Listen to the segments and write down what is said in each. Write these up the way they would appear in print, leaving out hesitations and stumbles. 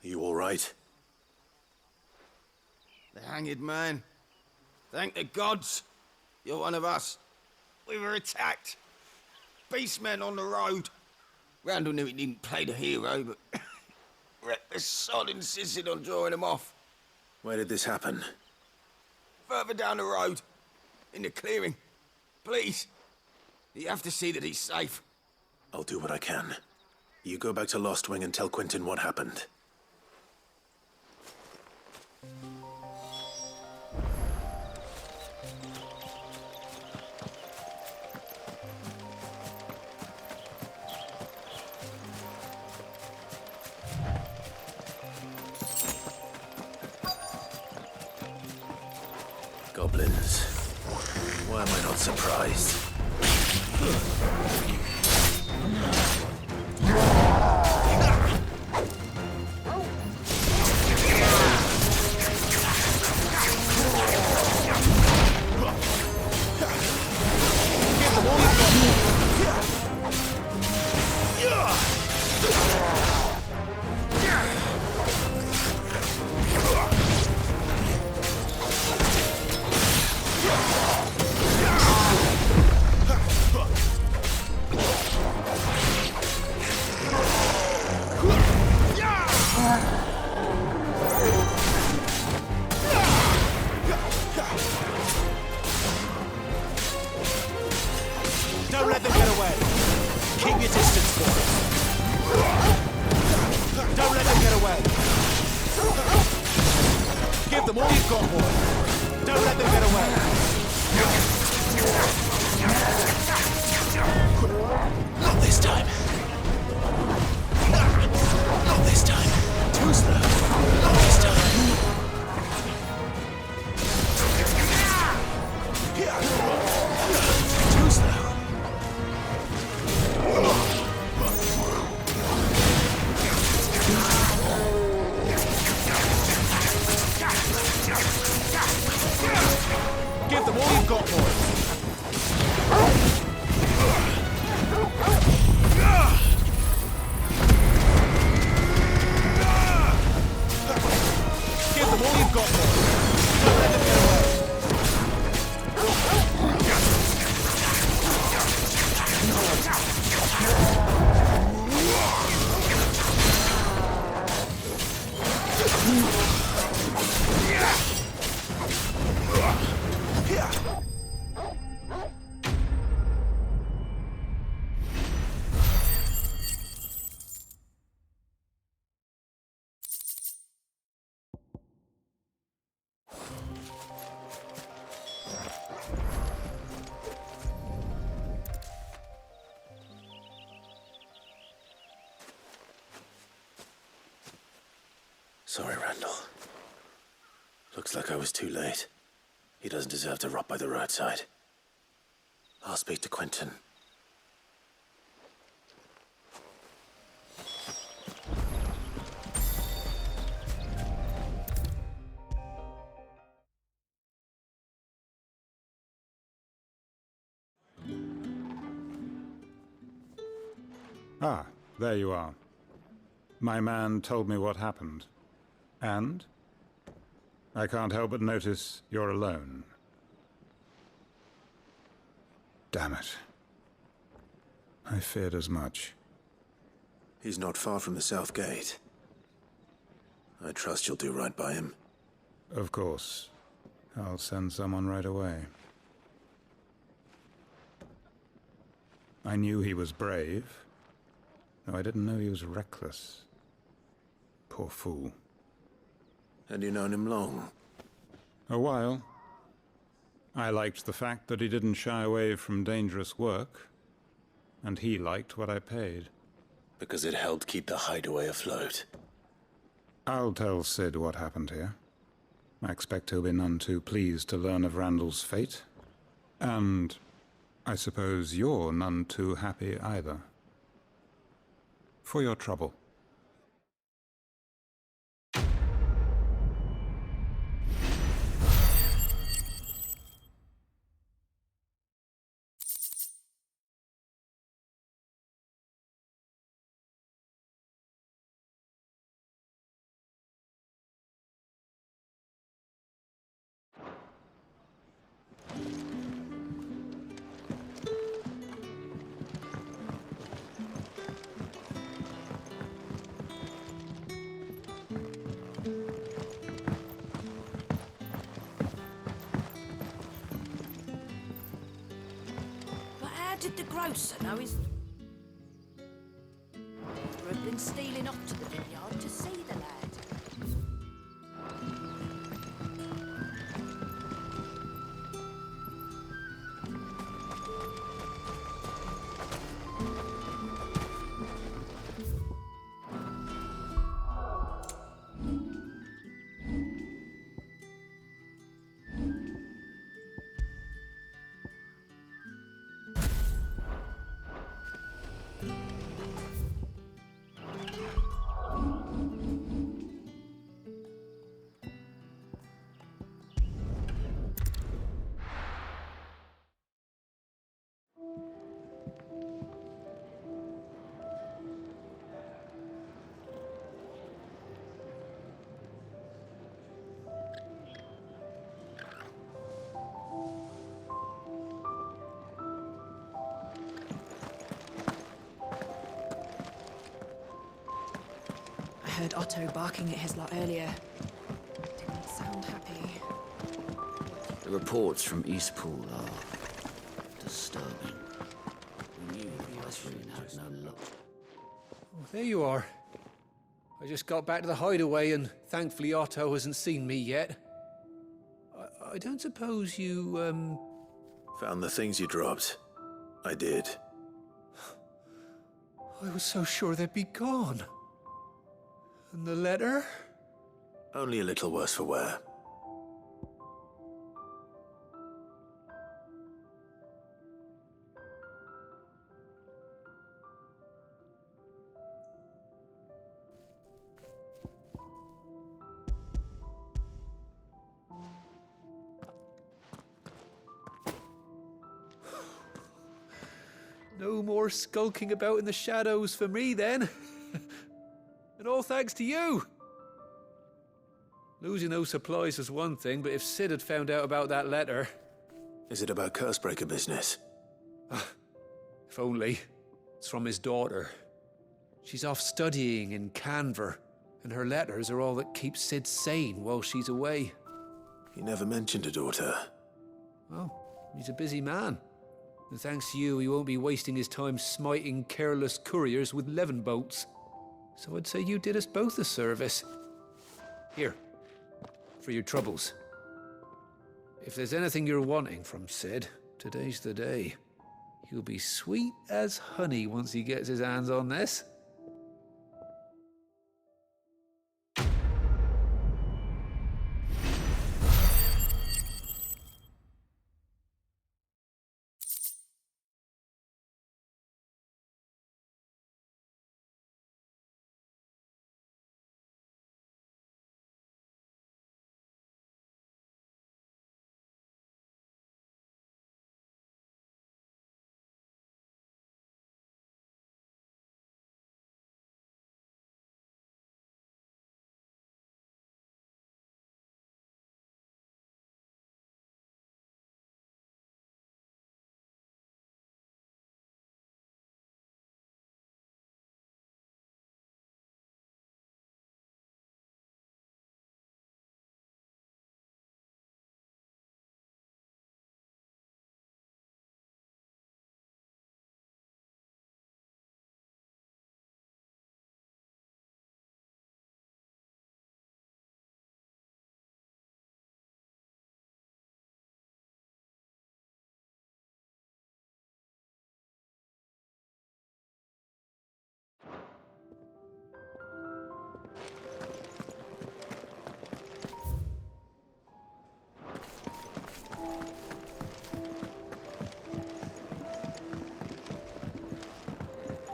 You all right? The hanged man. Thank the gods. You're one of us. We were attacked. Beastmen on the road. Randall knew he didn't play the hero, but the sod insisted on drawing him off. Where did this happen? Further down the road. In the clearing. Please. You have to see that he's safe. I'll do what I can. You go back to Lost Wing and tell Quentin what happened. Goblins. Why am I not surprised? Don't let them get away. Keep your distance, boy. Don't let them get away. Give them all you've got, boy. Don't let them get away. Not this time. Not this time. Too slow. Not this time. Too slow. Give them all you've got, boy. Give them all you've got, boy. Don't let them get away. Sorry, Randall. Looks like I was too late. He doesn't deserve to rot by the roadside. I'll speak to Quentin. Ah, there you are. My man told me what happened. And? I can't help but notice you're alone. Damn it. I feared as much. He's not far from the South Gate. I trust you'll do right by him. Of course. I'll send someone right away. I knew he was brave, though I didn't know he was reckless. Poor fool. And you known him long? A while. I liked the fact that he didn't shy away from dangerous work, and he liked what I paid. Because it helped keep the hideaway afloat. I'll tell Sid what happened here. I expect he'll be none too pleased to learn of Randall's fate. And I suppose you're none too happy either. For your trouble. closer now, is... We've been stealing up to the vineyard to see the lad. I heard Otto barking at his lot earlier. Didn't sound happy. The reports from Eastpool are disturbing. We knew the Western had no luck. Oh, there you are. I just got back to the hideaway and thankfully Otto hasn't seen me yet. I don't suppose you, Found the things you dropped. I did. I was so sure they'd be gone. And the letter? Only a little worse for wear. No more skulking about in the shadows for me, then. And all thanks to you. Losing those supplies was one thing, but if Sid had found out about that letter... Is it about Cursebreaker business? If only. It's from his daughter. She's off studying in Canver, and her letters are all that keeps Sid sane while she's away. He never mentioned a daughter. Well, he's a busy man. And thanks to you, he won't be wasting his time smiting careless couriers with levin bolts. So I'd say you did us both a service. Here, for your troubles. If there's anything you're wanting from Sid, today's the day. He'll be sweet as honey once he gets his hands on this.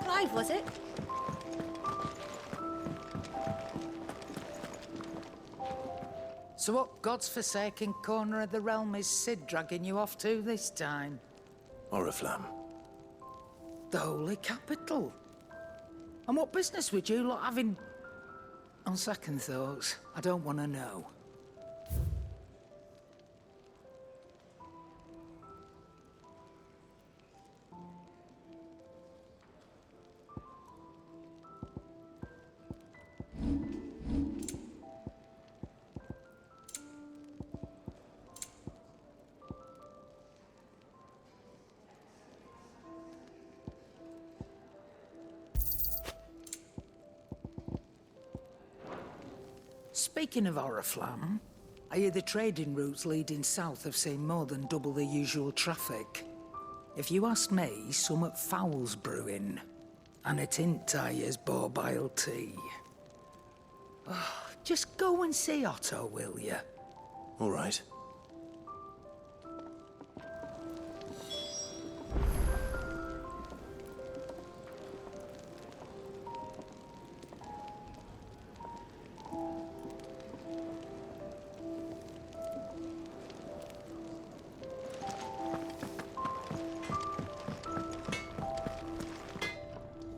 Clive, was it? So what God's forsaken corner of the realm is Sid dragging you off to this time? Oriflamme. The Holy Capital. And what business would you lot have in... On second thoughts, I don't want to know. speaking of Oriflamme, I hear the trading routes leading south have seen more than double the usual traffic. If you ask me, somewhat foul's brewing. And it ain't Tyre's borbile tea. Oh, just go and see Otto, will you? All right.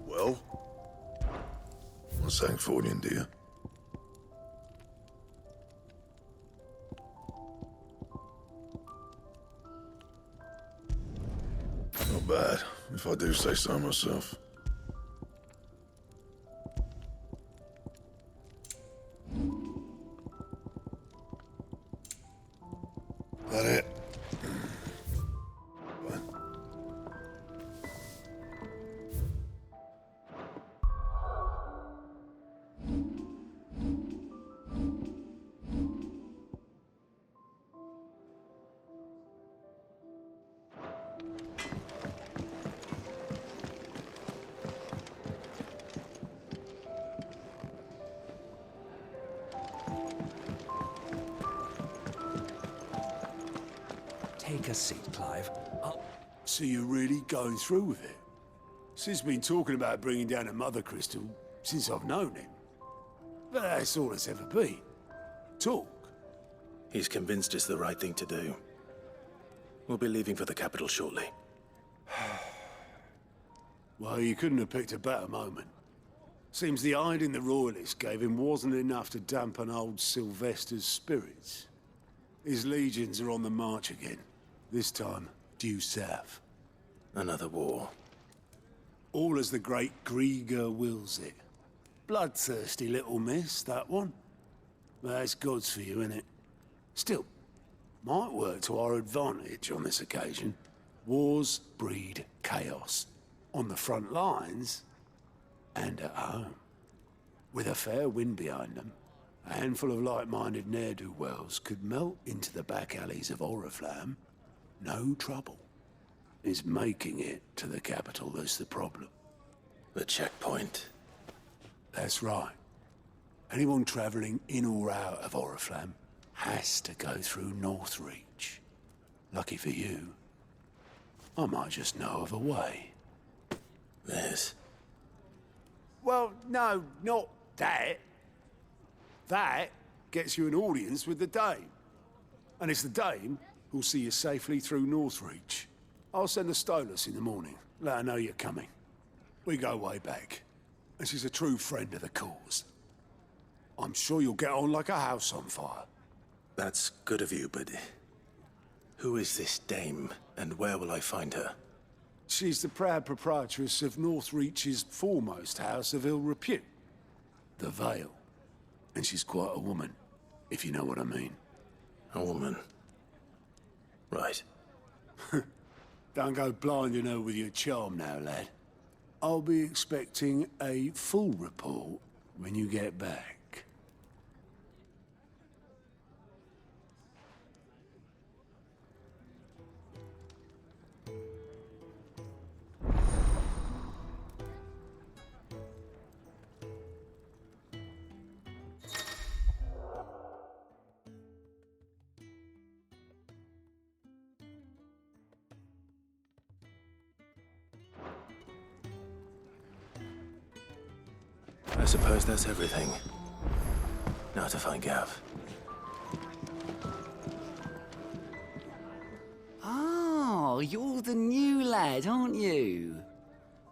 Well, what's Sancfordian, dear? Not bad, if I do say so myself. That it? Fine. Take a seat, Clive. So you're really going through with it? Sid's been talking about bringing down a Mother Crystal since I've known him. But that's all it's ever been. Talk. He's convinced it's the right thing to do. We'll be leaving for the capital shortly. Well, you couldn't have picked a better moment. Seems the hiding the Royalists gave him wasn't enough to dampen old Sylvester's spirits. His legions are on the march again. This time, due south. Another war. All as the great Grieger wills it. Bloodthirsty little miss, that one. But that's God's for you, innit? Still, might work to our advantage on this occasion. Wars breed chaos. On the front lines, and at home. With a fair wind behind them, a handful of like-minded ne'er-do-wells could melt into the back alleys of Oriflamme. No trouble. It's making it to the capital that's the problem. The checkpoint. That's right. Anyone travelling in or out of Oriflamme has to go through Northreach. Lucky for you, I might just know of a way. There's... Well, no, not that. That gets you an audience with the Dame. And it's the Dame who'll see you safely through Northreach. I'll send the Stolas in the morning. Let her know you're coming. We go way back. And she's a true friend of the cause. I'm sure you'll get on like a house on fire. That's good of you, but... who is this dame, and where will I find her? She's the proud proprietress of Northreach's foremost house of ill repute. The Vale. And she's quite a woman, if you know what I mean. A woman. Right. Don't go blinding her with your charm now, lad. I'll be expecting a full report when you get back. I suppose that's everything. Now to find Gav. Oh, you're the new lad, aren't you?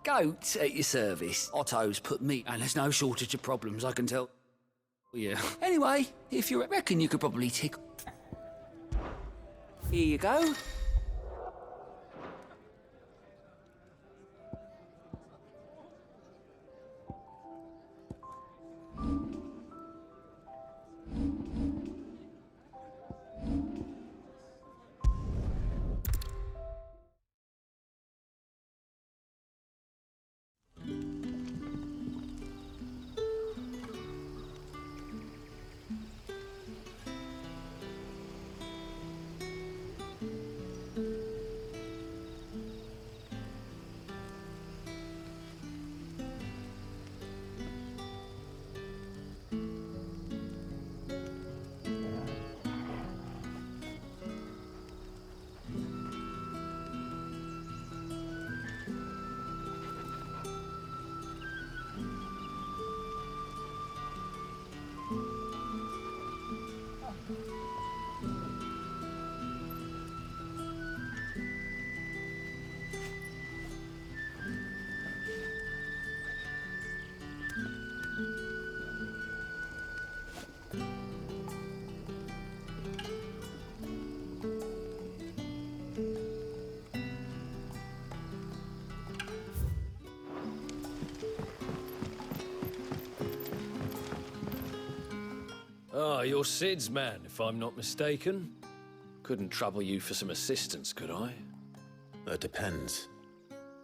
Goat at your service. Otto's put me, and there's no shortage of problems, I can tell. Yeah. Anyway, if you reckon you could probably tick... Here you go. Ah, you're Sid's man, if I'm not mistaken. Couldn't trouble you for some assistance, could I? That depends.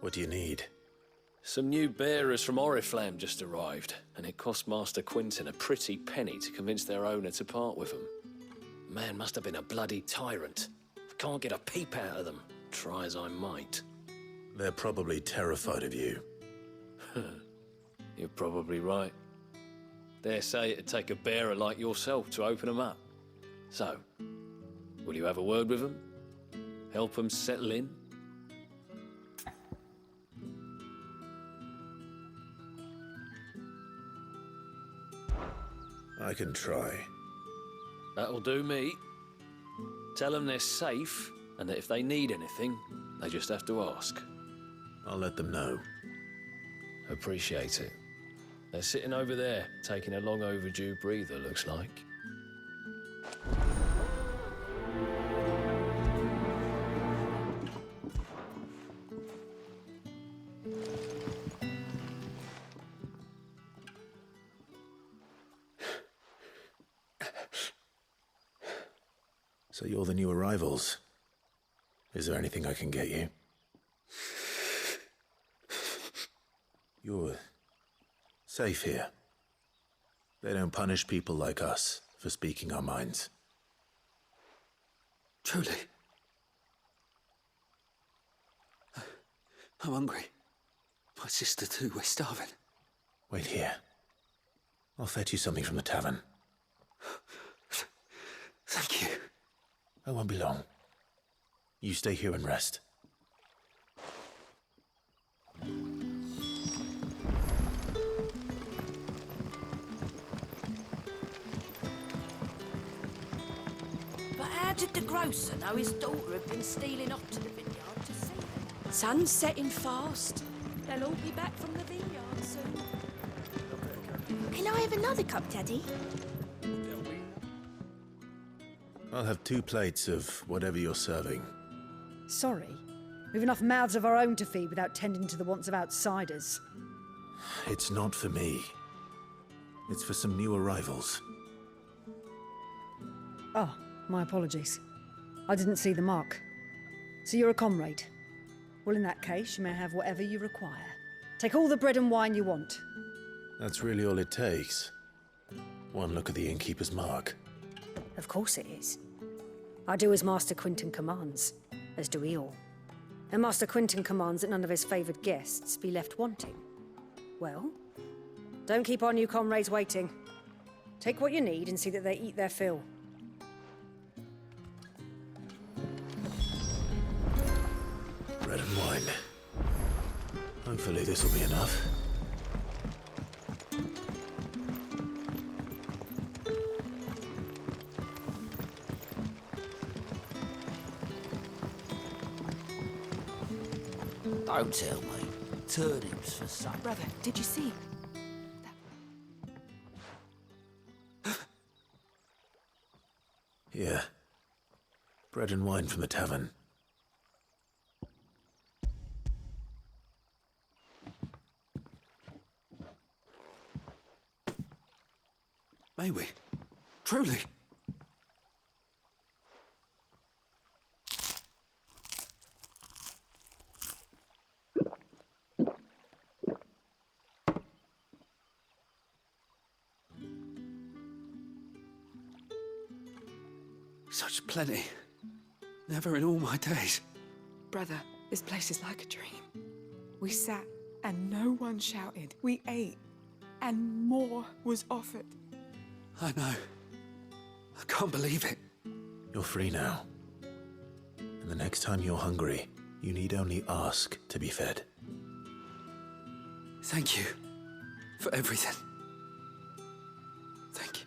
What do you need? Some new bearers from Oriflamme just arrived, and it cost Master Quinton a pretty penny to convince their owner to part with them. Man must have been a bloody tyrant. Can't get a peep out of them, try as I might. They're probably terrified of you. You're probably right. Dare say it'd take a bearer like yourself to open them up. So, will you have a word with them? Help them settle in? I can try. That'll do me. Tell them they're safe, and that if they need anything, they just have to ask. I'll let them know. Appreciate it. They're sitting over there, taking a long overdue breather, looks like. So you're the new arrivals. Is there anything I can get you? You're safe here. They don't punish people like us for speaking our minds. Truly. I'm hungry. My sister too, we're starving. Wait here. I'll fetch you something from the tavern. Thank you. I won't be long. You stay here and rest. But how did the grocer know his daughter had been stealing off to the vineyard to see them? Sun's setting fast. They'll all be back from the vineyard soon. Can I have another cup, Daddy? I'll have 2 plates of whatever you're serving. Sorry. We've enough mouths of our own to feed without tending to the wants of outsiders. It's not for me. It's for some new arrivals. Oh, my apologies. I didn't see the mark. So you're a comrade? Well, in that case, you may have whatever you require. Take all the bread and wine you want. That's really all it takes. One look at the innkeeper's mark. Of course it is. I do as Master Quinton commands, as do we all. And Master Quinton commands that none of his favoured guests be left wanting. Well, don't keep our new comrades waiting. Take what you need and see that they eat their fill. Bread and wine. Hopefully this will be enough. Don't tell me. Turnips for supper. Brother, did you see? Yeah. Bread and wine from the tavern. May we? Truly? Such plenty. Never in all my days. Brother, this place is like a dream. We sat and no one shouted. We ate and more was offered. I know. I can't believe it. You're free now. And the next time you're hungry, you need only ask to be fed. Thank you for everything. Thank you.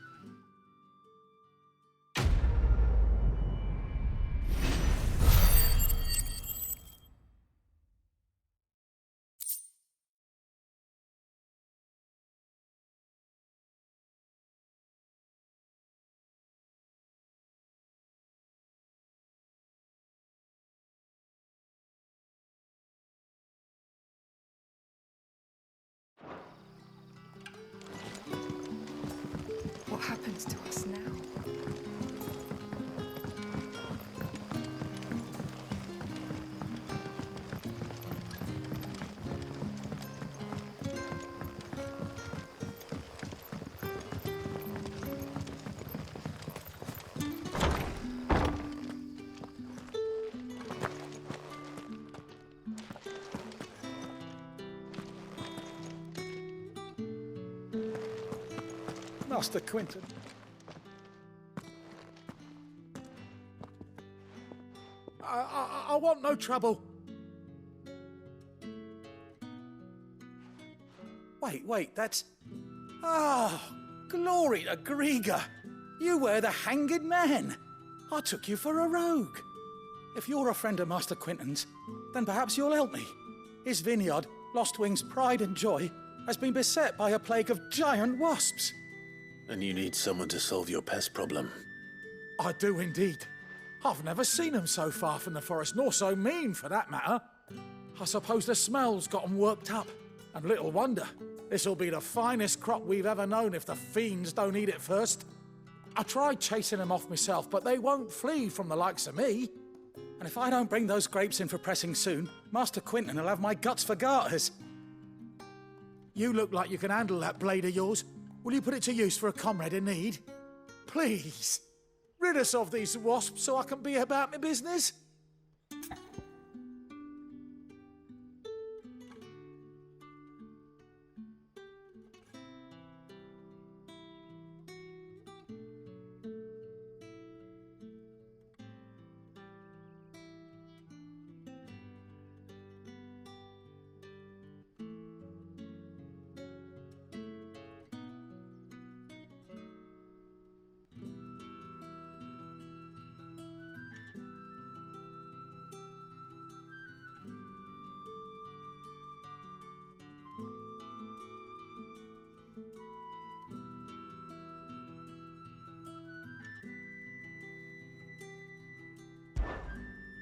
What happens to us now? Master Quinton. I want no trouble. Wait, that's... Ah, glory to Grieger. You were the hanged man. I took you for a rogue. If you're a friend of Master Quinton's, then perhaps you'll help me. His vineyard, Lostwing's pride and joy, has been beset by a plague of giant wasps. And you need someone to solve your pest problem. I do indeed. I've never seen them so far from the forest, nor so mean, for that matter. I suppose the smell's got them worked up. And little wonder. This'll be the finest crop we've ever known if the fiends don't eat it first. I tried chasing them off myself, but they won't flee from the likes of me. And if I don't bring those grapes in for pressing soon, Master Quinton will have my guts for garters. You look like you can handle that blade of yours. Will you put it to use for a comrade in need? Please, rid us of these wasps so I can be about my business.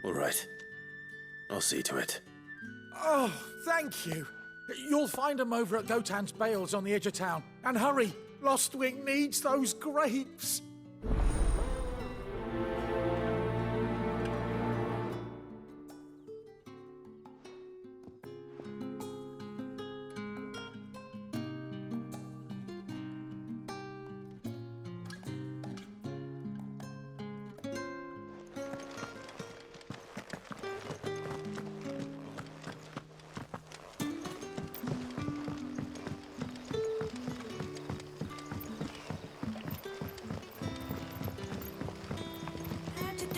All right. I'll see to it. Oh, thank you. You'll find them over at Gotan's Bales on the edge of town. And hurry, Lostwing needs those grapes.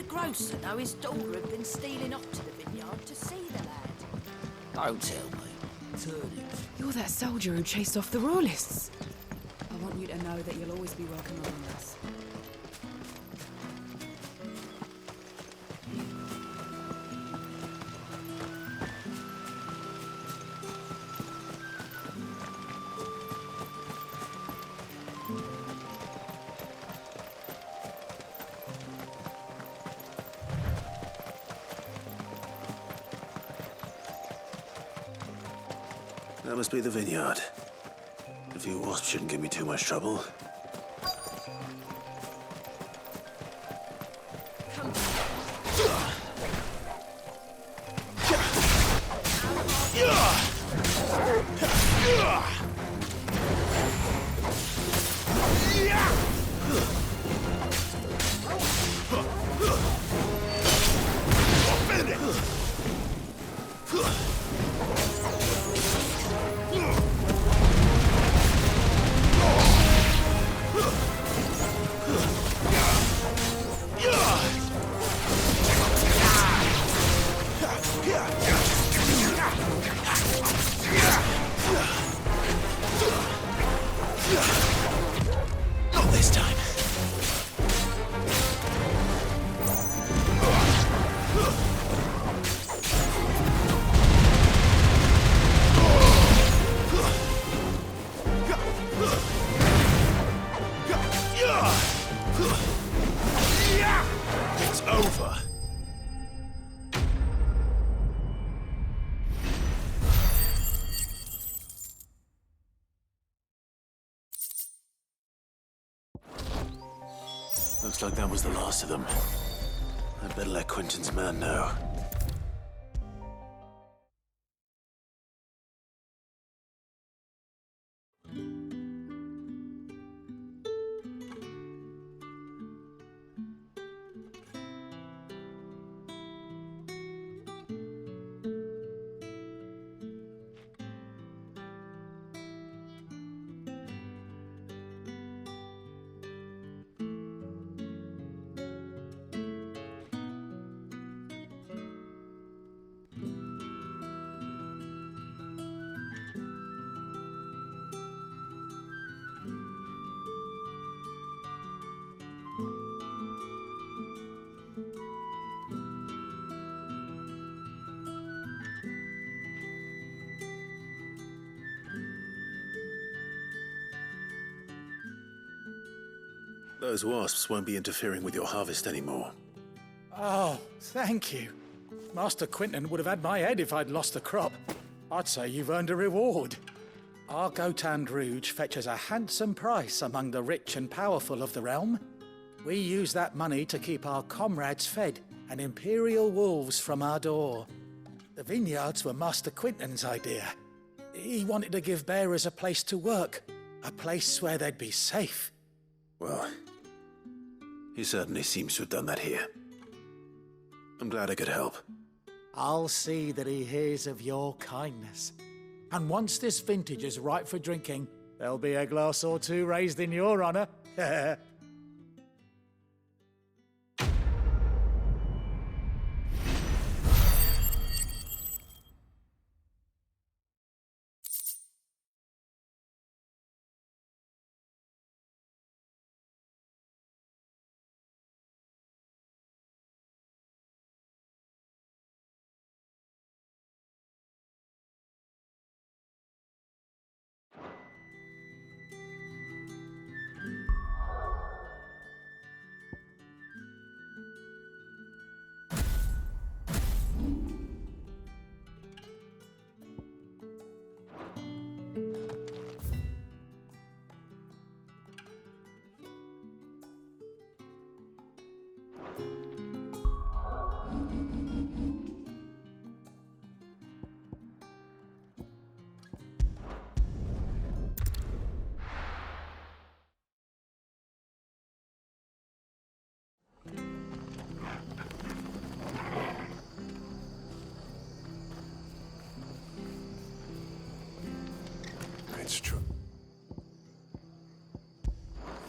Grocer know his daughter had been stealing off to the vineyard to see the lad. Don't tell me. Turn it. You're that soldier who chased off the royalists. I want you to know that you'll always be welcome among us. That must be the vineyard. A few wasps shouldn't give me too much trouble. Not this time. It's over. Looks like that was the last of them. I'd better let Quinton's man know. Those wasps won't be interfering with your harvest anymore. Oh, thank you. Master Quinton would have had my head if I'd lost the crop. I'd say you've earned a reward. Our Gotand Rouge fetches a handsome price among the rich and powerful of the realm. We use that money to keep our comrades fed and imperial wolves from our door. The vineyards were Master Quinton's idea. He wanted to give bearers a place to work, a place where they'd be safe. Well, he certainly seems to have done that here. I'm glad I could help. I'll see that he hears of your kindness. And once this vintage is ripe for drinking, there'll be a glass or two raised in your honor. It's true.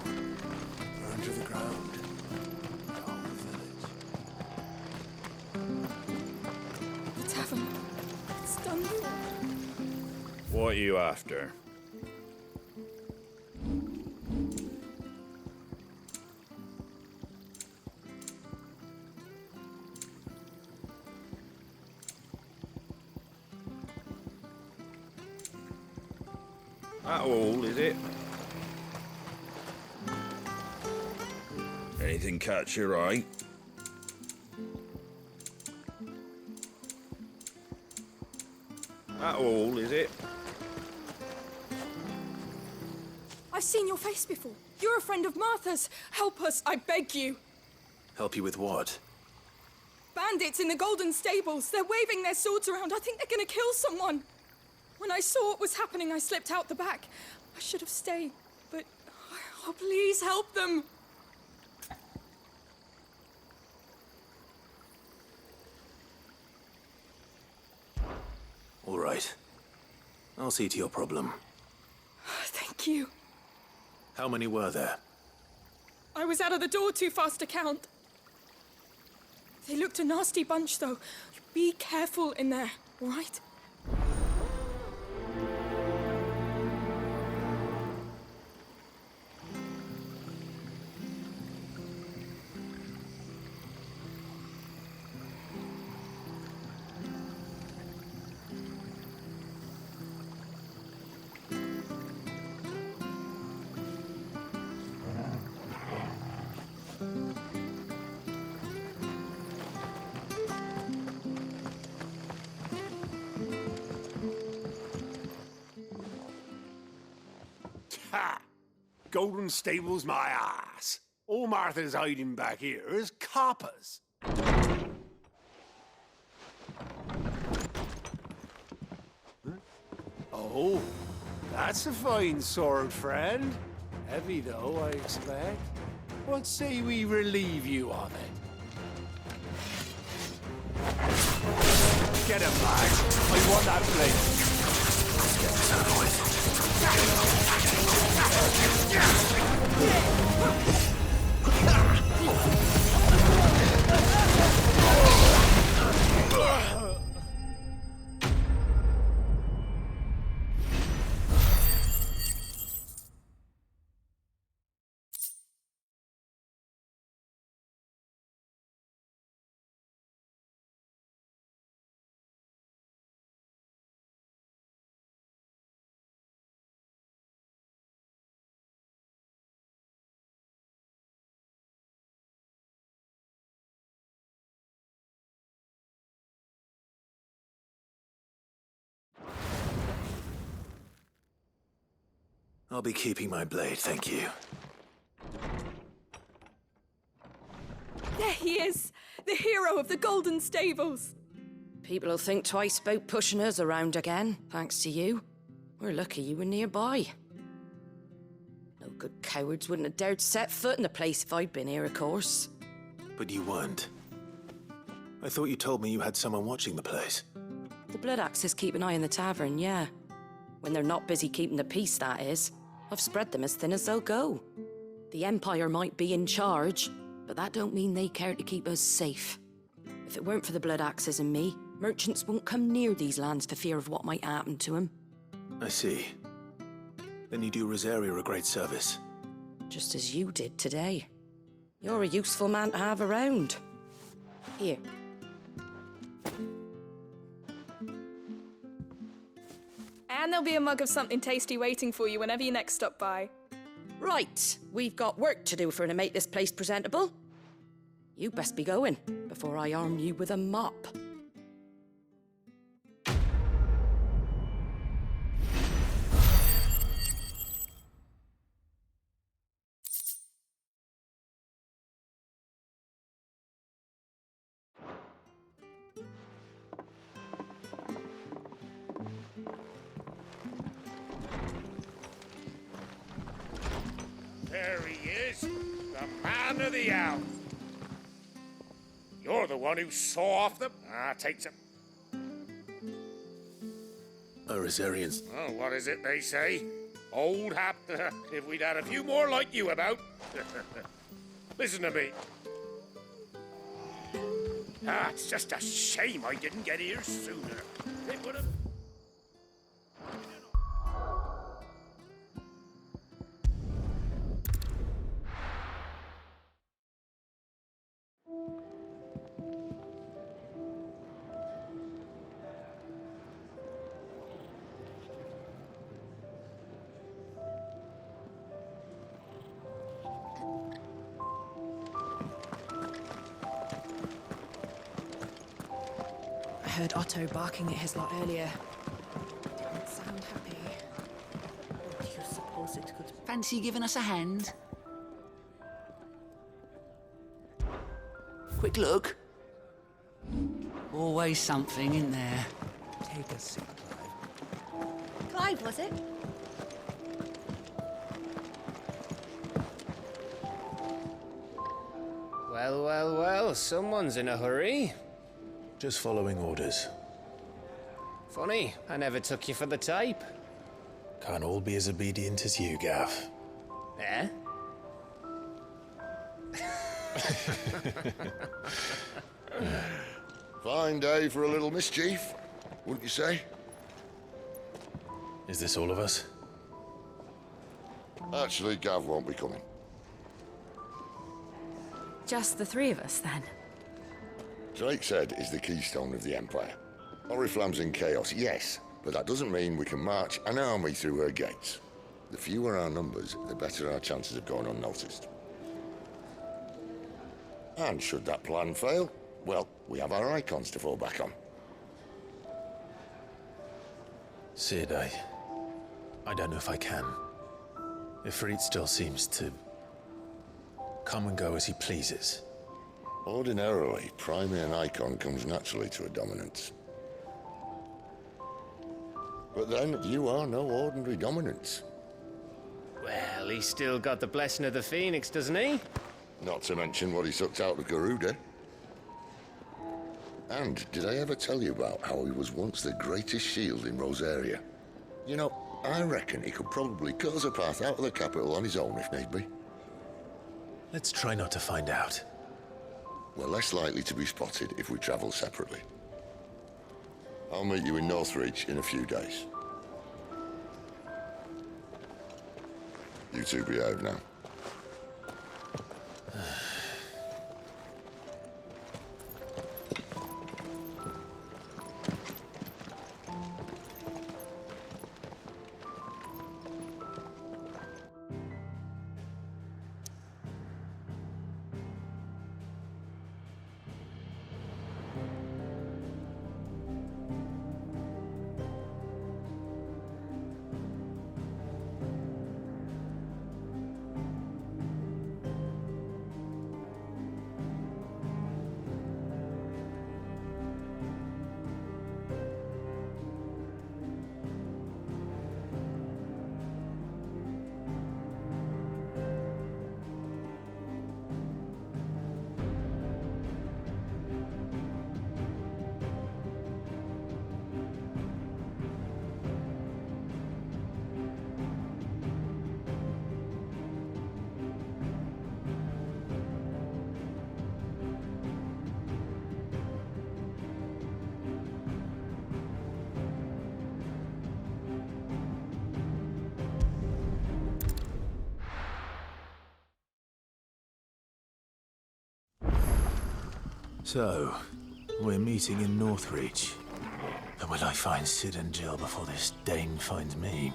Burn to the ground. All the village. The tavern. It's done for. What are you after? That all, is it? Anything catch your eye? That all, is it? I've seen your face before. You're a friend of Martha's. Help us, I beg you. Help you with what? Bandits in the Golden Stables. They're waving their swords around. I think they're gonna kill someone. When I saw what was happening, I slipped out the back. I should have stayed, but... Oh, please help them. All right. I'll see to your problem. Thank you. How many were there? I was out of the door too fast to count. They looked a nasty bunch, though. Be careful in there, all right? Ha! Golden Stables my ass. All Martha's hiding back here is coppers. Huh? Oh, that's a fine sword, friend. Heavy, though, I expect. What say we relieve you of it? Get him, lad. I want that blade. Let's get this over with. I'll be keeping my blade, thank you. There he is! The hero of the Golden Stables! People will think twice about pushing us around again, thanks to you. We're lucky you were nearby. No good cowards wouldn't have dared set foot in the place if I'd been here, of course. But you weren't. I thought you told me you had someone watching the place. The Blood Axes keep an eye on the tavern, yeah. When they're not busy keeping the peace, that is. I've spread them as thin as they'll go. The Empire might be in charge, but that don't mean they care to keep us safe. If it weren't for the Blood Axes and me, merchants won't come near these lands for fear of what might happen to them. I see. Then you do Rosaria a great service. Just as you did today. You're a useful man to have around. Here. And there'll be a mug of something tasty waiting for you whenever you next stop by. Right, we've got work to do for to make this place presentable. You best be going, before I arm you with a mop. There he is, the man of the hour. You're the one who saw off the... takes him. Rosarians. Oh, what is it they say? Old hap... if we'd had a few more like you about. Listen to me. It's just a shame I didn't get here sooner. It would have... I heard Otto barking at his lot earlier. Didn't sound happy. What do you suppose it could... Fancy giving us a hand? Quick look. Always something in there. Take a seat, Clive. Clive, was it? Well, well, well, someone's in a hurry. Just following orders. Funny, I never took you for the type. Can't all be as obedient as you, Gav. Eh? Fine day for a little mischief, wouldn't you say? Is this all of us? Actually, Gav won't be coming. Just the three of us, then? Drake's Head is the keystone of the Empire. Oriflamme's in chaos, yes, but that doesn't mean we can march an army through her gates. The fewer our numbers, the better our chances of going unnoticed. And should that plan fail, well, we have our icons to fall back on. Sid, I don't know if I can. Ifrit still seems to come and go as he pleases. Ordinarily, priming an icon comes naturally to a dominance. But then, you are no ordinary dominance. Well, he's still got the blessing of the Phoenix, doesn't he? Not to mention what he sucked out of Garuda. And did I ever tell you about how he was once the greatest shield in Rosaria? You know, I reckon he could probably cut us a path out of the capital on his own if need be. Let's try not to find out. We're less likely to be spotted if we travel separately. I'll meet you in Northreach in a few days. You two behave now. So, we're meeting in Northreach. But will I find Sid and Jill before this Dane finds me?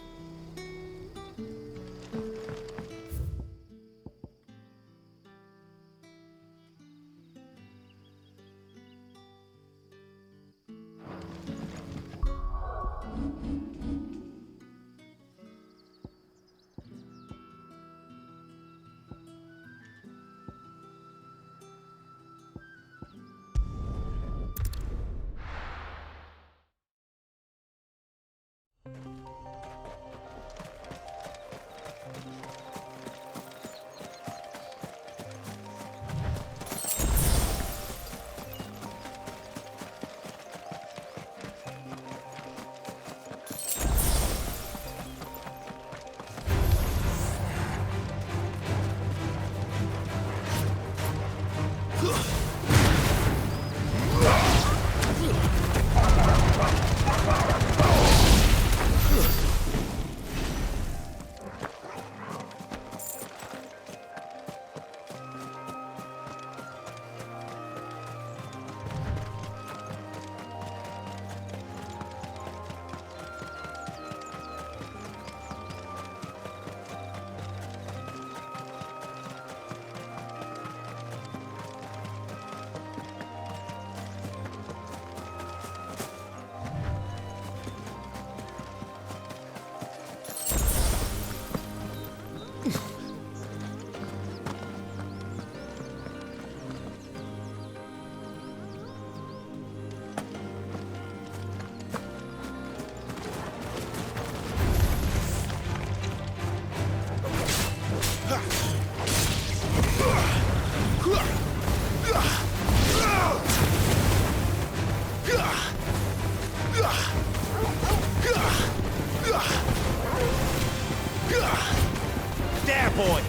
There, boy!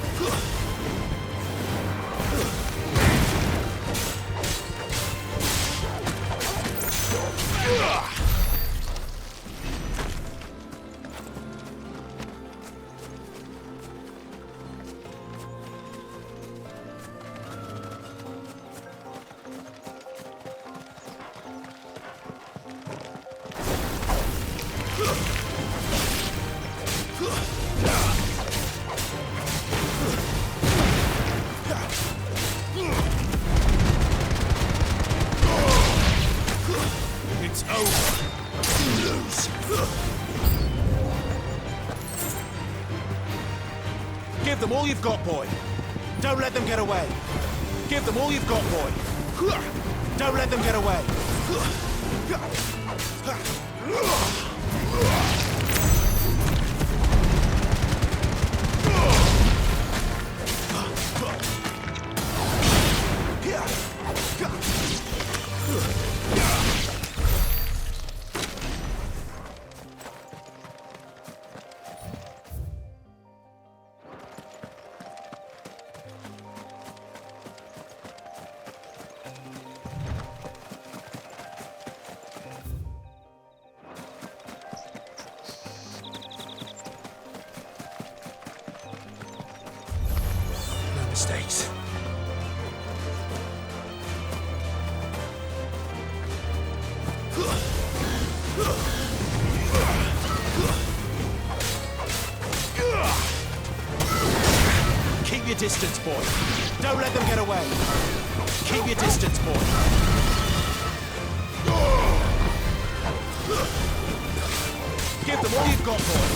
It's over. You lose. Give them all you've got, boy. Don't let them get away. Give them all you've got, boy. Don't let them get away. No mistakes. Keep your distance, boy. Don't let them get away. Keep your distance, boy. Give them all you've got, boy.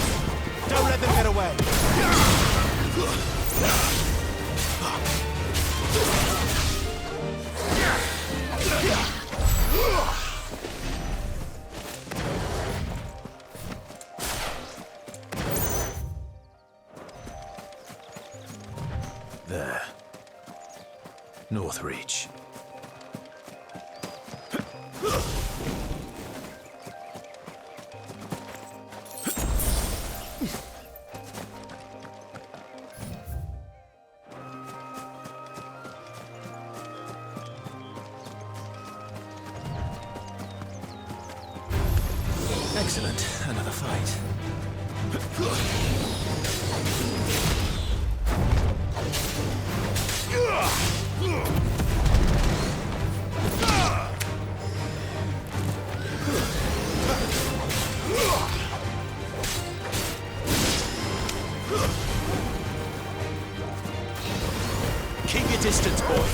Don't let them get away. There. Northreach. Excellent. Another fight. Keep your distance, boy.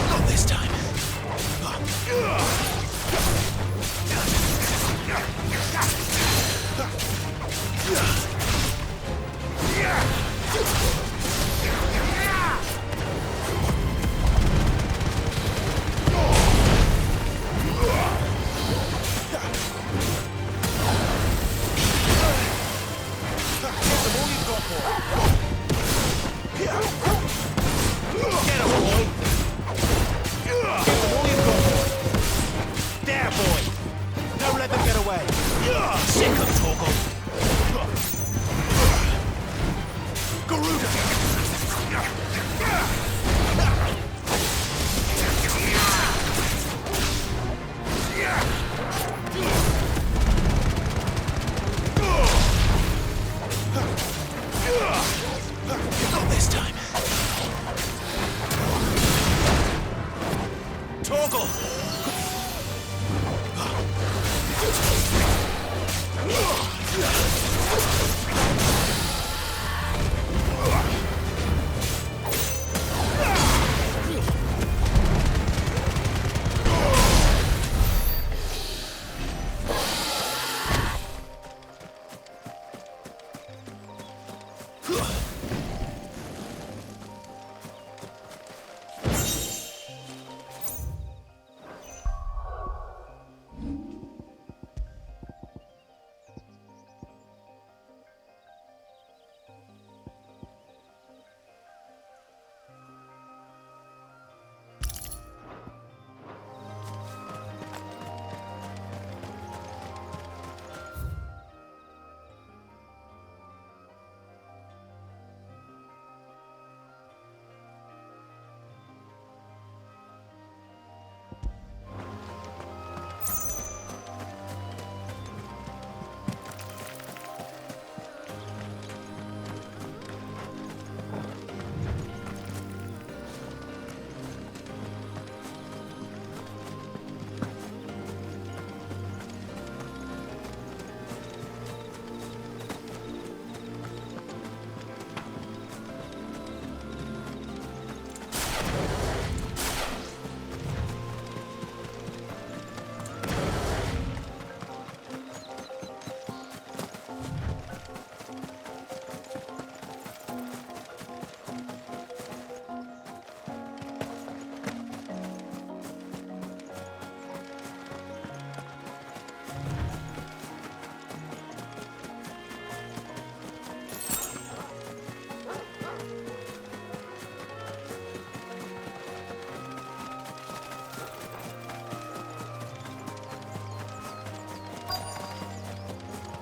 Not this time.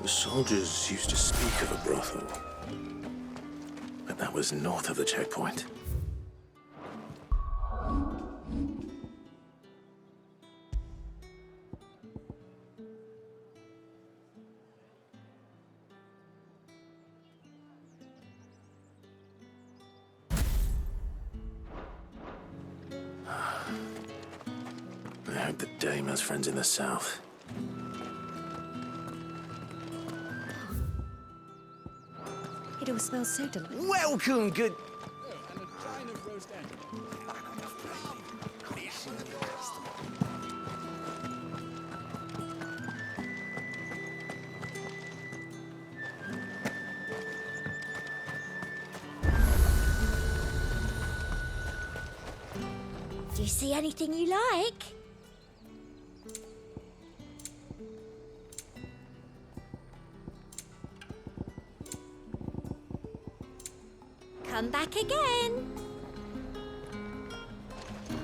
The soldiers used to speak of a brothel, but that was north of the checkpoint. I hope that Dame has friends in the south. It all smells so delicious. Welcome, good. Do you see anything you like? come back again.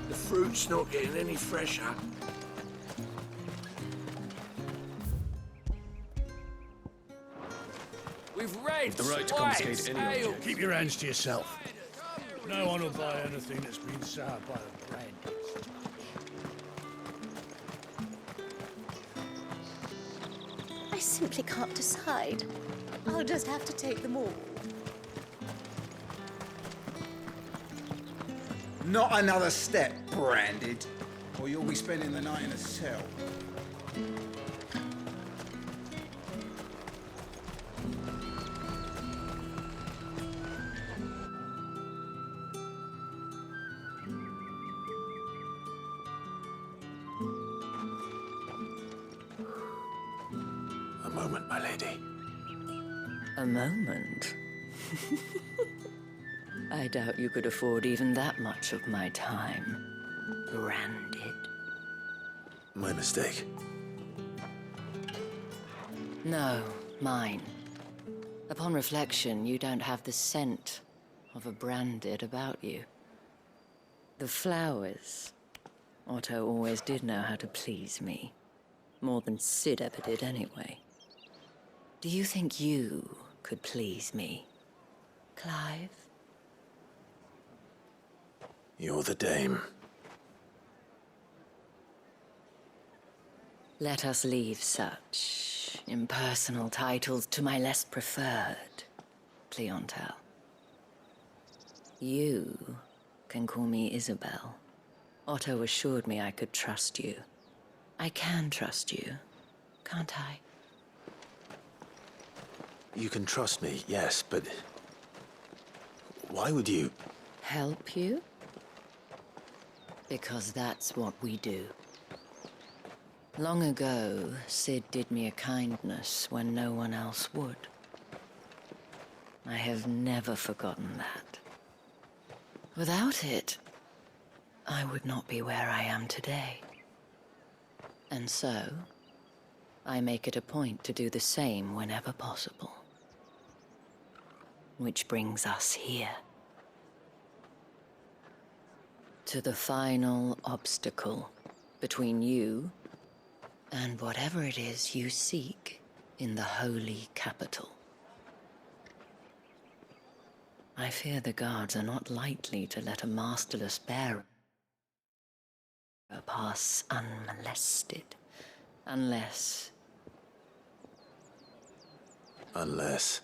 The fruit's not getting any fresher. We've red, The right to white, confiscate any ale. object. Keep your hands to yourself. No one will buy anything that's been soured by the brand. I simply can't decide. I'll just have to take them all. Not another step, branded, or you'll be spending the night in a cell. A moment, my lady. A moment? I doubt you could afford even that much of my time. Branded. My mistake. No, mine. Upon reflection, you don't have the scent of a branded about you. The flowers. Otto always did know how to please me. More than Sid ever did anyway. Do you think you could please me, Clive? You're the dame. Let us leave such impersonal titles to my less preferred clientele. You can call me Isabel. Otto assured me I could trust you. I can trust you, can't I? You can trust me, yes, but... why would you... Help you? Because that's what we do. Long ago, Sid did me a kindness when no one else would. I have never forgotten that. Without it, I would not be where I am today. And so, I make it a point to do the same whenever possible. Which brings us here. To the final obstacle between you and whatever it is you seek in the holy capital. I fear the guards are not likely to let a masterless bearer pass unmolested, unless... Unless...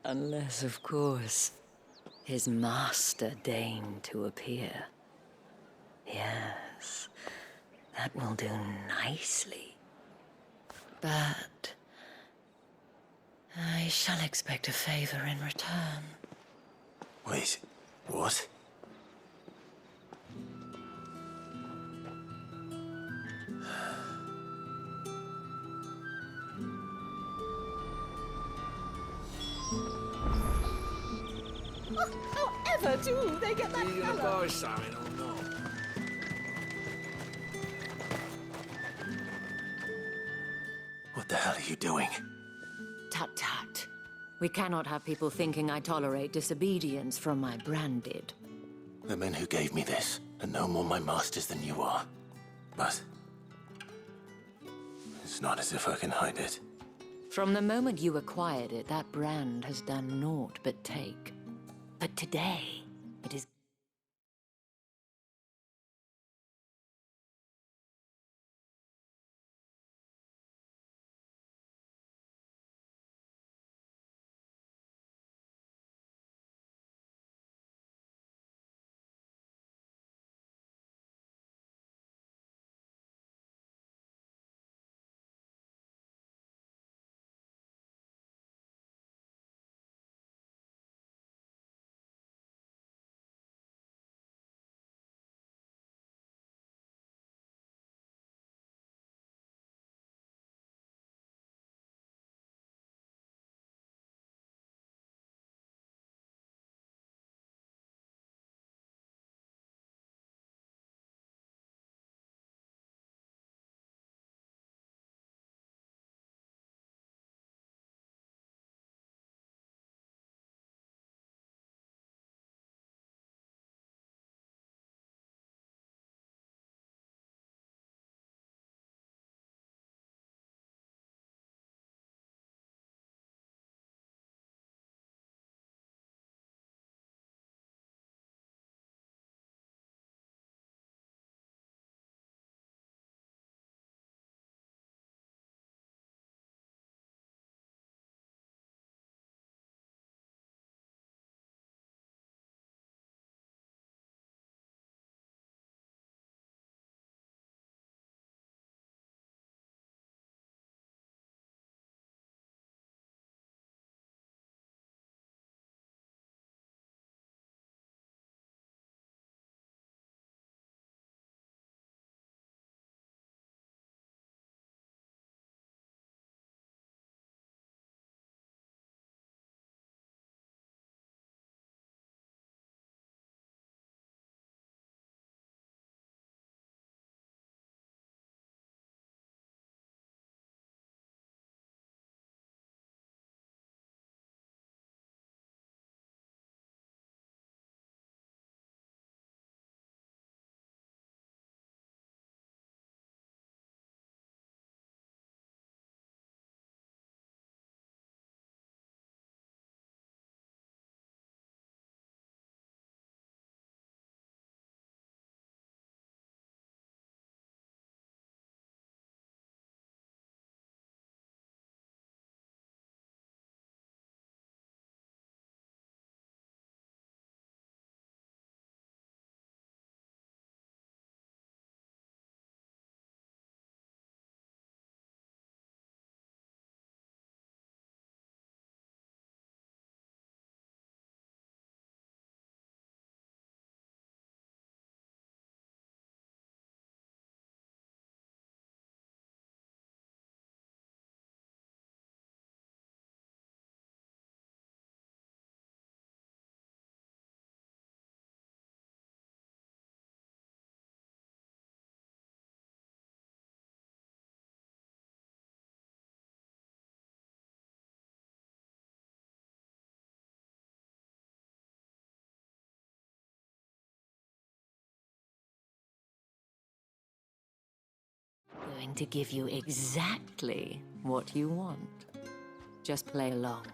Unless, of course, his master deigned to appear. Yes, that will do nicely. But I shall expect a favor in return. Wait, what? However do they get that Are you gonna colour? buy something or not? What the hell are you doing? Tut-tut. We cannot have people thinking I tolerate disobedience from my branded. The men who gave me this are no more my masters than you are. But... it's not as if I can hide it. From the moment you acquired it, that brand has done naught but take. But today, it is going to give you exactly what you want. Just play along.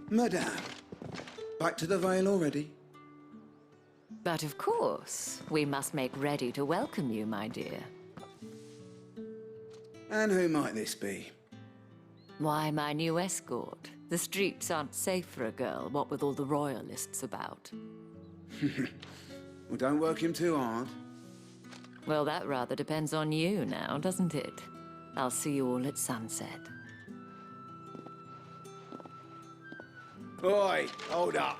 Madame, back to the Vale already? But of course, we must make ready to welcome you, my dear. And who might this be? Why, my new escort. The streets aren't safe for a girl, what with all the royalists about. Well, don't work him too hard. Well, that rather depends on you now, doesn't it? I'll see you all at sunset. Oi, hold up.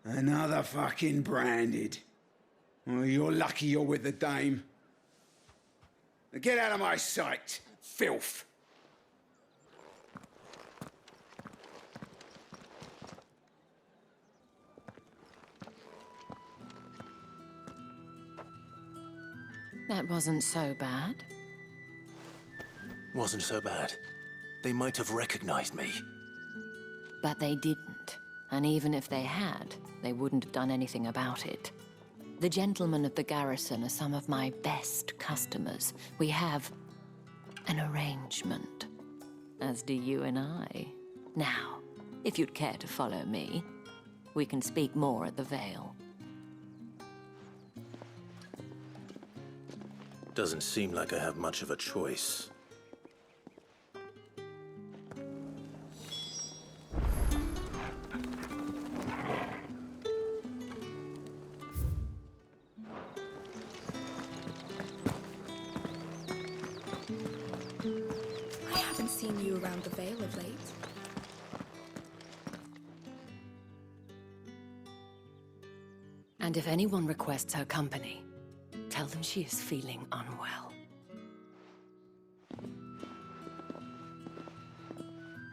Another fucking branded. Well, you're lucky you're with the dame. Now get out of my sight, filth. That wasn't so bad. Wasn't so bad. They might have recognized me. But they didn't. And even if they had, they wouldn't have done anything about it. The gentlemen of the garrison are some of my best customers. We have an arrangement, as do you and I. Now, if you'd care to follow me, we can speak more at the Vale. Doesn't seem like I have much of a choice. I haven't seen you around the Vale of late. And if anyone requests her company, tell them she is feeling unwell.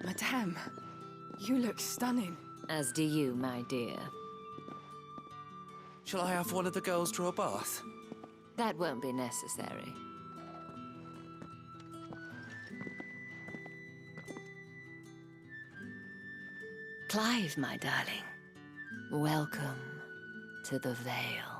Madame, you look stunning. As do you, my dear. Shall I have one of the girls draw a bath? That won't be necessary. Clive, my darling, welcome to the Vale.